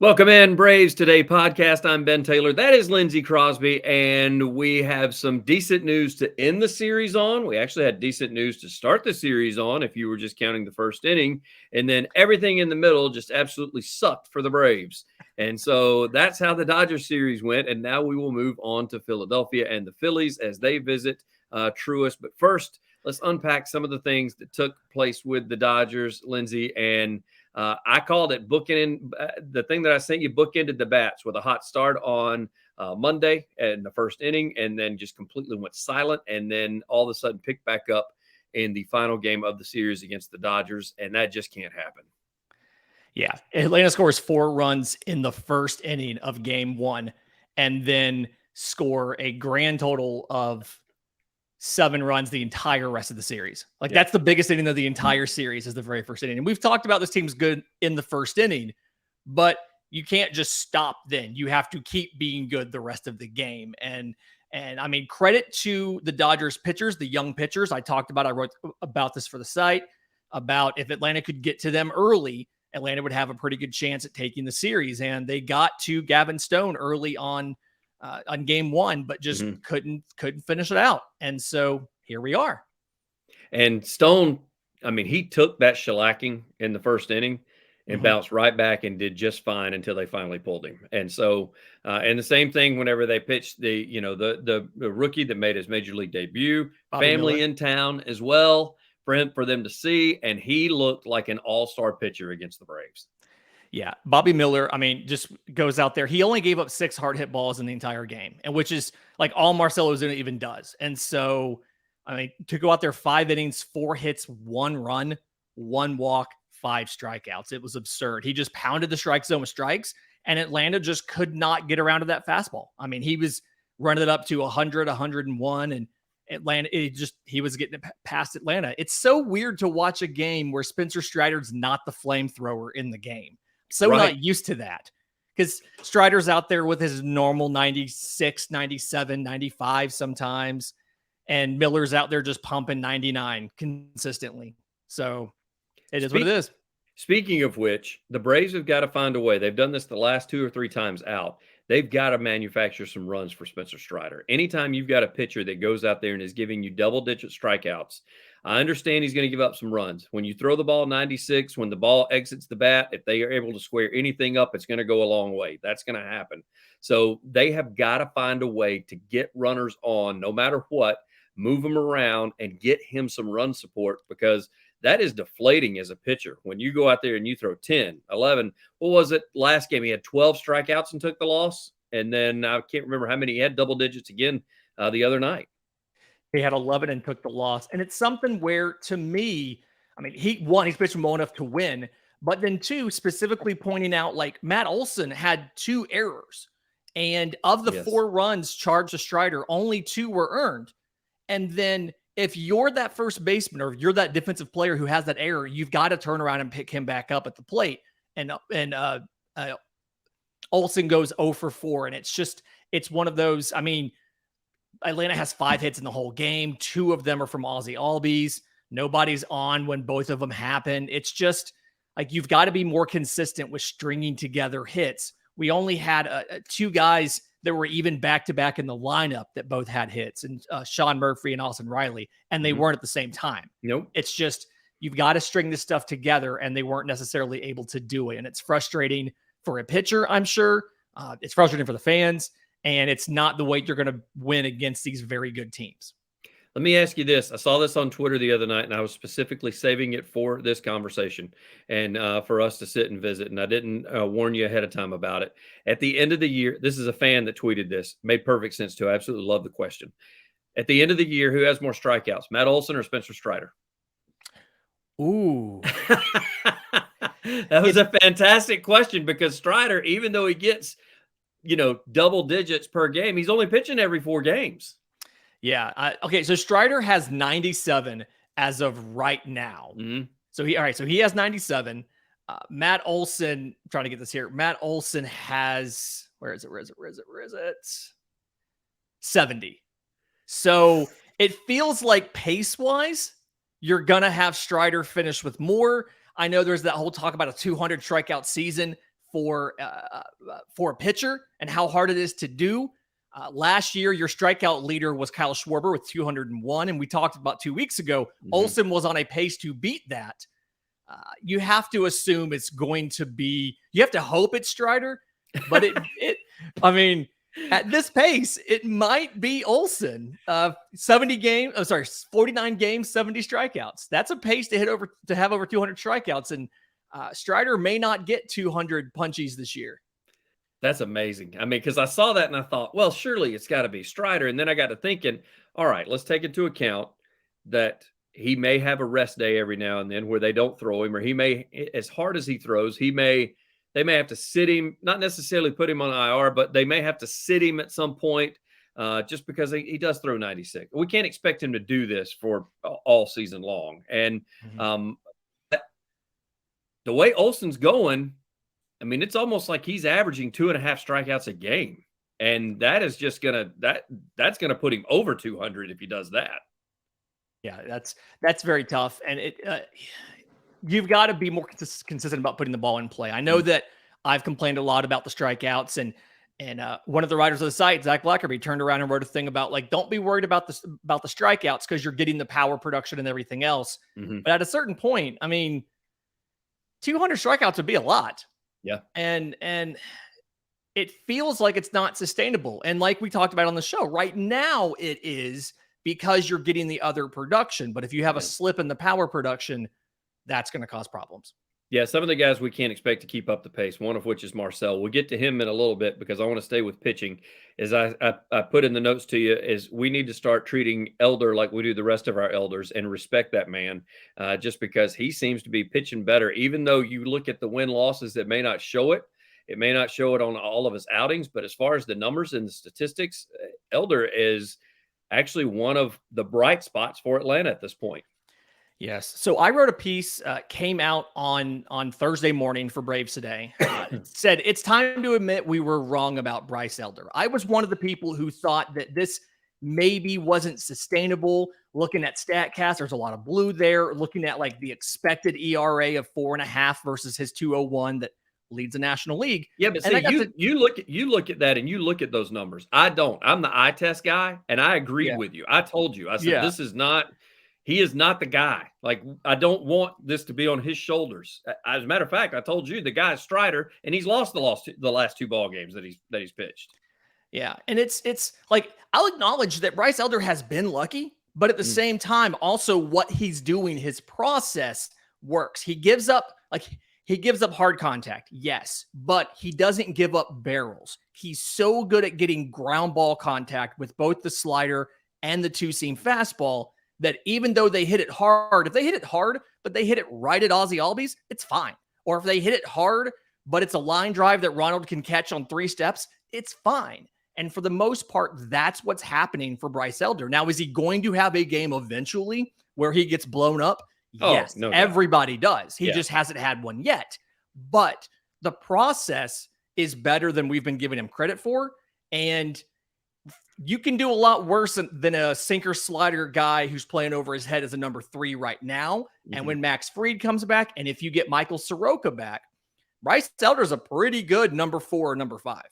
Welcome in, Braves Today podcast. I'm Ben Taylor. That is Lindsay Crosby, and we have some decent news to end the series on. We actually had decent news to start the series on, if you were just counting the first inning, and then everything in the middle just absolutely sucked for the Braves. And so that's how the Dodgers series went, and now we will move on to Philadelphia and the Phillies as they visit Truist. But first, let's unpack some of the things that took place with the Dodgers, Lindsay, and I called it bookending. The thing that I sent you bookended the bats with a hot start on Monday in the first inning, and then just completely went silent, and then all of a sudden picked back up in the final game of the series against the Dodgers, and that just can't happen. Yeah, Atlanta scores 4 runs in the first inning of game 1, and then score a grand total of 7 runs the entire rest of the series. That's the biggest inning of the entire series is the very first inning. And we've talked about this team's good in the first inning, but you can't just stop then. You have to keep being good the rest of the game. And I mean, credit to the Dodgers pitchers, the young pitchers. I wrote about this for the site, about if Atlanta could get to them early, Atlanta would have a pretty good chance at taking the series. And they got to Gavin Stone early on game 1, but just couldn't finish it out. And so here we are. And Stone, I mean, he took that shellacking in the first inning and bounced right back and did just fine until they finally pulled him. And so, and the same thing whenever they pitched the rookie that made his major league debut, Bobby family Miller in town as well for them to see. And he looked like an all-star pitcher against the Braves. Yeah, Bobby Miller, I mean, just goes out there. He only gave up 6 hard hit balls in the entire game, and which is like all Marcell Ozuna even does. And so, I mean, to go out there 5 innings, 4 hits, 1 run, 1 walk, 5 strikeouts. It was absurd. He just pounded the strike zone with strikes, and Atlanta just could not get around to that fastball. I mean, he was running it up to 100, 101, and Atlanta, he was getting it past Atlanta. It's so weird to watch a game where Spencer Strider's not the flamethrower in the game. So not used to that, because Strider's out there with his normal 96, 97, 95 sometimes, and Miller's out there just pumping 99 consistently. So it is what it is. Speaking of which, the Braves have got to find a way. They've done this the last 2 or 3 times out. They've got to manufacture some runs for Spencer Strider. Anytime you've got a pitcher that goes out there and is giving you double-digit strikeouts, I understand he's going to give up some runs. When you throw the ball 96, when the ball exits the bat, if they are able to square anything up, it's going to go a long way. That's going to happen. So they have got to find a way to get runners on, no matter what, move them around and get him some run support, because that is deflating as a pitcher. When you go out there and you throw 10, 11, what was it last game? He had 12 strikeouts and took the loss. And then I can't remember how many he had double digits again the other night. He had 11 and took the loss. And it's something where, to me, I mean, he's pitching well enough to win, but then 2, specifically pointing out, like, Matt Olson had 2 errors. And of the 4 runs charged to Strider, only 2 were earned. And then if you're that first baseman or you're that defensive player who has that error, you've got to turn around and pick him back up at the plate. And Olson goes 0 for 4. And it's one of those, I mean, Atlanta has 5 hits in the whole game. 2 of them are from Ozzy Albies. Nobody's on when both of them happen. It's just like, you've got to be more consistent with stringing together hits. We only had 2 guys that were even back-to-back in the lineup that both had hits, and Sean Murphy and Austin Riley, and they weren't at the same time. Nope. It's just, you've got to string this stuff together, and they weren't necessarily able to do it. And it's frustrating for a pitcher, I'm sure. It's frustrating for the fans, and it's not the way you're going to win against these very good teams. Let me ask you this. I saw this on Twitter the other night, and I was specifically saving it for this conversation and for us to sit and visit, and I didn't warn you ahead of time about it. At the end of the year, this is a fan that tweeted this. Made perfect sense, too. I absolutely love the question. At the end of the year, who has more strikeouts, Matt Olson or Spencer Strider? Ooh. That was a fantastic question, because Strider, even though he gets, double digits per game, he's only pitching every 4 games. Yeah. Okay. So Strider has 97 as of right now. So he has 97. Matt Olson, I'm trying to get this here. Matt Olson has, where is it? 70. So it feels like pace-wise, you're going to have Strider finish with more. I know there's that whole talk about a 200 strikeout season. for a pitcher and how hard it is to do. Last year, your strikeout leader was Kyle Schwarber with 201, and we talked about 2 weeks ago. Olsen was on a pace to beat that. You have to assume it's going to be. You have to hope it's Strider, but I mean, at this pace, it might be Olsen. 49 games, 70 strikeouts. That's a pace to have over 200 strikeouts, and Strider may not get 200 punchies this year. That's amazing. I mean, because I saw that and I thought, well, surely it's got to be Strider. And then I got to thinking, all right, let's take into account that he may have a rest day every now and then where they don't throw him, or he may, as hard as he throws, they may have to sit him, not necessarily put him on IR, but they may have to sit him at some point just because he does throw 96. We can't expect him to do this for all season long. And the way Olsen's going, I mean, it's almost like he's averaging 2.5 strikeouts a game. And that is just that's going to put him over 200 if he does that. Yeah, that's very tough. And you've got to be more consistent about putting the ball in play. I know that I've complained a lot about the strikeouts, and one of the writers of the site, Zach Blackerby, turned around and wrote a thing about, like, don't be worried about the strikeouts because you're getting the power production and everything else. But at a certain point, I mean, 200 strikeouts would be a lot. Yeah. And it feels like it's not sustainable. And like we talked about on the show, right now it is, because you're getting the other production. But if you have a slip in the power production, that's going to cause problems. Yeah, some of the guys we can't expect to keep up the pace, one of which is Marcell. We'll get to him in a little bit because I want to stay with pitching. As I put in the notes to you, is we need to start treating Elder like we do the rest of our elders and respect that man just because he seems to be pitching better. Even though you look at the win-losses that may not show it, it may not show it on all of his outings, but as far as the numbers and the statistics, Elder is actually one of the bright spots for Atlanta at this point. Yes. So I wrote a piece, came out on Thursday morning for Braves Today. It said, it's time to admit we were wrong about Bryce Elder. I was one of the people who thought that this maybe wasn't sustainable. Looking at StatCast, there's a lot of blue there. Looking at like the expected ERA of 4.5 versus his 2.01 that leads the National League. Yeah, but see, you look at that and you look at those numbers. I don't. I'm the eye test guy, and I agreed with you. I told you. I said this is not. He is not the guy. Like, I don't want this to be on his shoulders. As a matter of fact, I told you the guy's Strider, and he's lost the last 2 ball games that he's pitched. Yeah, and it's like, I'll acknowledge that Bryce Elder has been lucky, but at the same time, also what he's doing, his process works. He gives up hard contact, yes, but he doesn't give up barrels. He's so good at getting ground ball contact with both the slider and the 2-seam fastball that even though they hit it hard, if they hit it hard, but they hit it right at Ozzy Albies, it's fine. Or if they hit it hard, but it's a line drive that Ronald can catch on 3 steps, it's fine. And for the most part, that's what's happening for Bryce Elder. Now, is he going to have a game eventually where he gets blown up? Yes, no doubt. Everybody does. He just hasn't had one yet. But the process is better than we've been giving him credit for. And you can do a lot worse than a sinker slider guy who's playing over his head as a number 3 right now. And when Max Fried comes back, and if you get Michael Soroka back, Bryce Elder is a pretty good number 4 or number 5.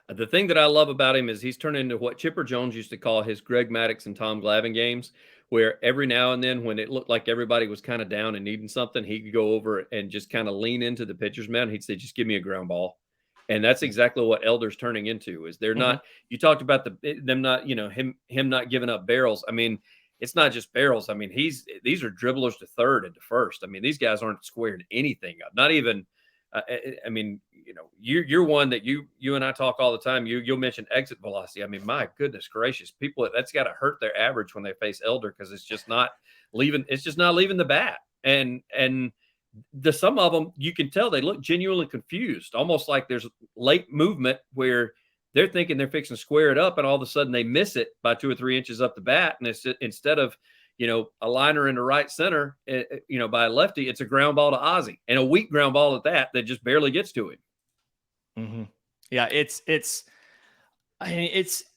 The thing that I love about him is he's turned into what Chipper Jones used to call his Greg Maddux and Tom Glavine games, where every now and then when it looked like everybody was kind of down and needing something, he could go over and just kind of lean into the pitcher's mound. He'd say, just give me a ground ball. And that's exactly what Elder's turning into. Is they're not. You talked about them not, him not giving up barrels. I mean, it's not just barrels. I mean, these are dribblers to third and to first. I mean, these guys aren't squaring anything up. Not even. I mean, you're one that you and I talk all the time. You'll mention exit velocity. I mean, my goodness gracious, people, that's got to hurt their average when they face Elder because it's just not leaving. It's just not leaving the bat. And some of them, you can tell they look genuinely confused, almost like there's late movement where they're thinking they're fixing to square it up, and all of a sudden they miss it by 2 or 3 inches up the bat, and it's instead of a liner in the right center, by a lefty, it's a ground ball to Ozzy, and a weak ground ball at that just barely gets to him. Yeah, it's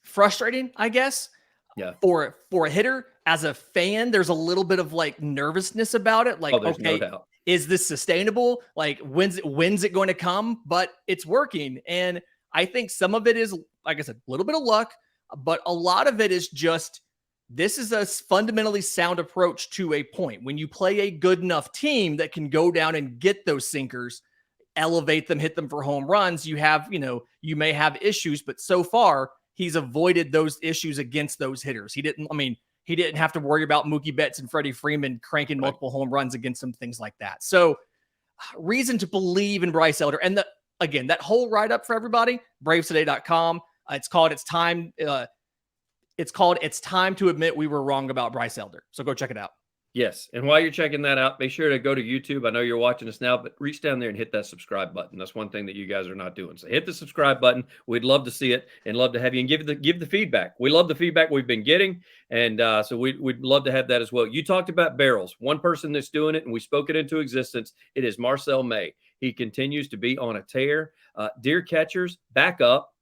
frustrating, I guess. Yeah, for a hitter. As a fan, there's a little bit of like nervousness about it. Like, there's no doubt. is this sustainable? Like, when's it going to come? But it's working. And I think some of it is, like I said, a little bit of luck, but a lot of it is just, this is a fundamentally sound approach to a point. When you play a good enough team that can go down and get those sinkers, elevate them, hit them for home runs, you may have issues, but so far he's avoided those issues against those hitters. He didn't have to worry about Mookie Betts and Freddie Freeman cranking multiple home runs against some things like that. So reason to believe in Bryce Elder. And again, that whole write-up for everybody, bravestoday.com. It's called It's Time to Admit We Were Wrong About Bryce Elder. So go check it out. Yes. And while you're checking that out, be sure to go to YouTube. I know you're watching us now, but reach down there and hit that subscribe button. That's one thing that you guys are not doing. So hit the subscribe button. We'd love to see it and love to have you, and give the feedback. We love the feedback we've been getting. And so we'd love to have that as well. You talked about barrels. One person that's doing it, and we spoke it into existence. It is Marcell May. He continues to be on a tear. Dear catchers, back up.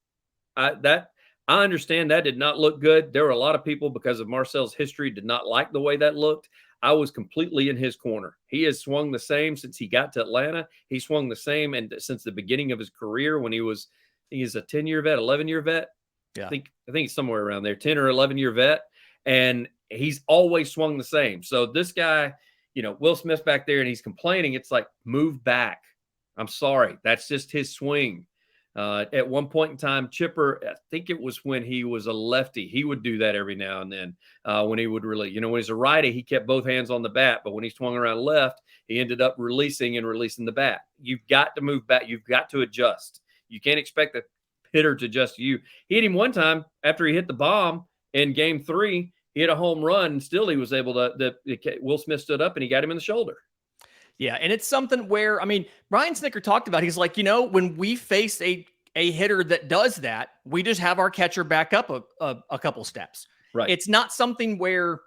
I understand that did not look good. There were a lot of people, because of Marcell's history, did not like the way that looked. I was completely in his corner. He has swung the same since he got to Atlanta. He swung the same and since the beginning of his career when he's a 10-year vet, 11-year vet. Yeah. I think it's somewhere around there, 10 or 11-year vet. And he's always swung the same. So this guy, Will Smith's back there and he's complaining. It's like, move back. I'm sorry. That's just his swing. At one point in time, Chipper, I think it was when he was a lefty, he would do that every now and then when he would really, when he's a righty, he kept both hands on the bat. But when he swung around left, he ended up releasing the bat. You've got to move back. You've got to adjust. You can't expect the hitter to adjust to you. He hit him one time after he hit the bomb in game 3. He hit a home run, and still he was able Will Smith stood up and he got him in the shoulder. Yeah, and it's something where, Ryan Snicker talked about, he's like, when we face a hitter that does that, we just have our catcher back up a couple steps. Right. It's not something where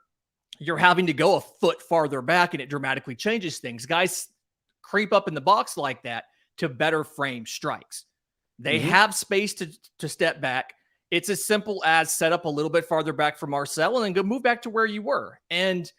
you're having to go a foot farther back and it dramatically changes things. Guys creep up in the box like that to better frame strikes. They have space to step back. It's as simple as set up a little bit farther back for Marcell and then go move back to where you were. And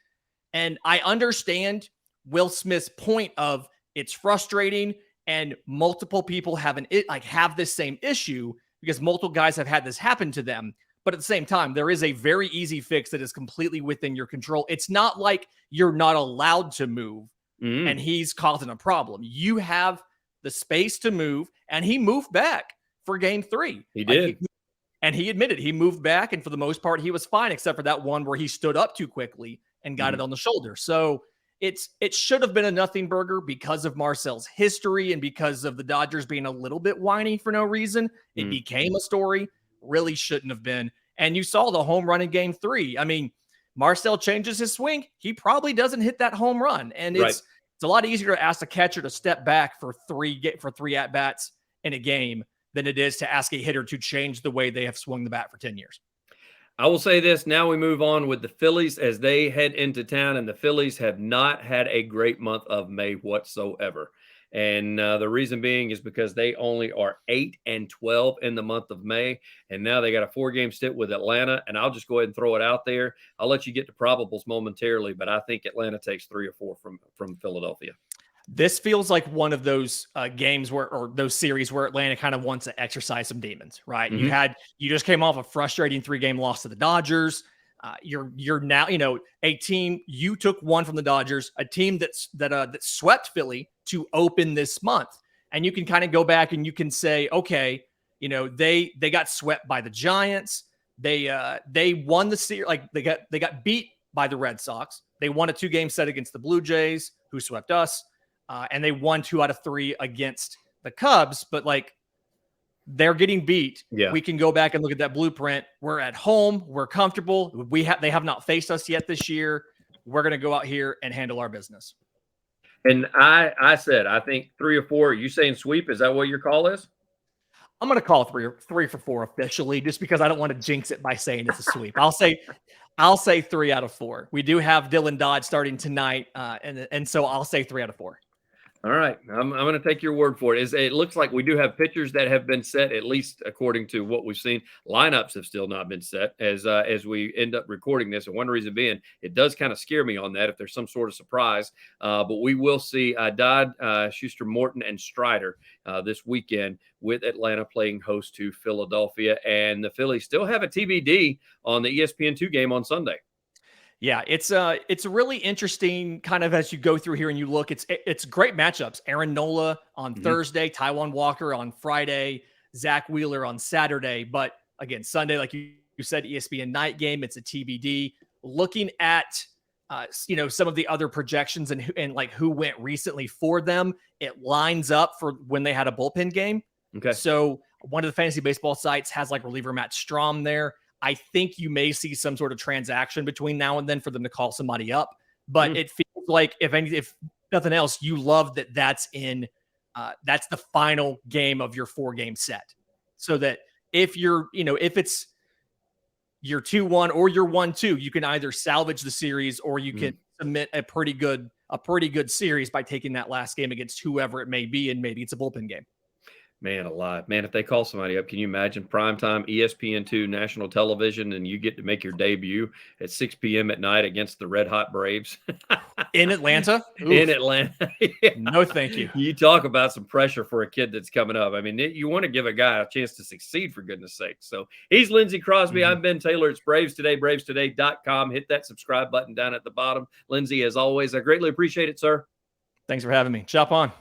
I understand Will Smith's point of it's frustrating and multiple people have this same issue because multiple guys have had this happen to them. But at the same time, there is a very easy fix that is completely within your control. It's not like you're not allowed to move and he's causing a problem. You have the space to move, and he moved back for game 3. He did. And he admitted he moved back, and for the most part, he was fine, except for that one where he stood up too quickly and got it on the shoulder. So it should have been a nothing burger because of Marcell's history and because of the Dodgers being a little bit whiny for no reason. It became a story. Really shouldn't have been. And you saw the home run in game 3. Marcell changes his swing. He probably doesn't hit that home run. And it's a lot easier to ask a catcher to step back for three at-bats in a game than it is to ask a hitter to change the way they have swung the bat for 10 years. I will say this. Now we move on with the Phillies as they head into town, and the Phillies have not had a great month of May whatsoever. And the reason being is because they only are 8-12 in the month of May. And now they got a 4-game stint with Atlanta. And I'll just go ahead and throw it out there. I'll let you get to probables momentarily, but I think Atlanta takes 3 or 4 from Philadelphia. This feels like one of those games or those series where Atlanta kind of wants to exercise some demons, right? You just came off a frustrating 3-game loss to the Dodgers. You're now, a team, you took one from the Dodgers, a team that swept Philly to open this month. And you can kind of go back and you can say, okay, they got swept by the Giants. They won the series. Like they got beat by the Red Sox. They won a 2-game set against the Blue Jays, who swept us. And they won 2 out of 3 against the Cubs, but they're getting beat. Yeah. We can go back and look at that blueprint. We're at home. We're comfortable. They have not faced us yet this year. We're going to go out here and handle our business. And I said, I think 3 or 4. Are you saying sweep? Is that what your call is? I'm going to call 3 for 4 officially, just because I don't want to jinx it by saying it's a sweep. I'll say 3 out of 4. We do have Dylan Dodd starting tonight. And so I'll say 3 out of 4. All right, I'm going to take your word for it. It looks like we do have pitchers that have been set, at least according to what we've seen. Lineups have still not been set as we end up recording this, and one reason being, it does kind of scare me on that if there's some sort of surprise. But we will see Dodd, Schuster, Morton, and Strider this weekend with Atlanta playing host to Philadelphia, and the Phillies still have a TBD on the ESPN2 game on Sunday. Yeah, it's really interesting kind of as you go through here and you look, it's great matchups. Aaron Nola on Thursday, Taijuan Walker on Friday, Zach Wheeler on Saturday. But again, Sunday, like you said, ESPN night game, it's a TBD. Looking at some of the other projections and like who went recently for them, it lines up for when they had a bullpen game. Okay. So one of the fantasy baseball sites has like reliever Matt Strom there. I think you may see some sort of transaction between now and then for them to call somebody up, but it feels like if nothing else, you love that that's the final game of your 4-game set, so that if if it's your 2-1 or your 1-2, you can either salvage the series or you can submit a pretty good series by taking that last game against whoever it may be, and maybe it's a bullpen game. Man alive. Man, if they call somebody up, can you imagine primetime ESPN2 national television and you get to make your debut at 6 p.m. at night against the Red Hot Braves? In Atlanta? In Atlanta. Yeah. No, thank you. You talk about some pressure for a kid that's coming up. I mean, you want to give a guy a chance to succeed, for goodness sake. So he's Lindsay Crosby. I'm Ben Taylor. It's Braves Today, bravestoday.com. Hit that subscribe button down at the bottom. Lindsay, as always, I greatly appreciate it, sir. Thanks for having me. Chop on.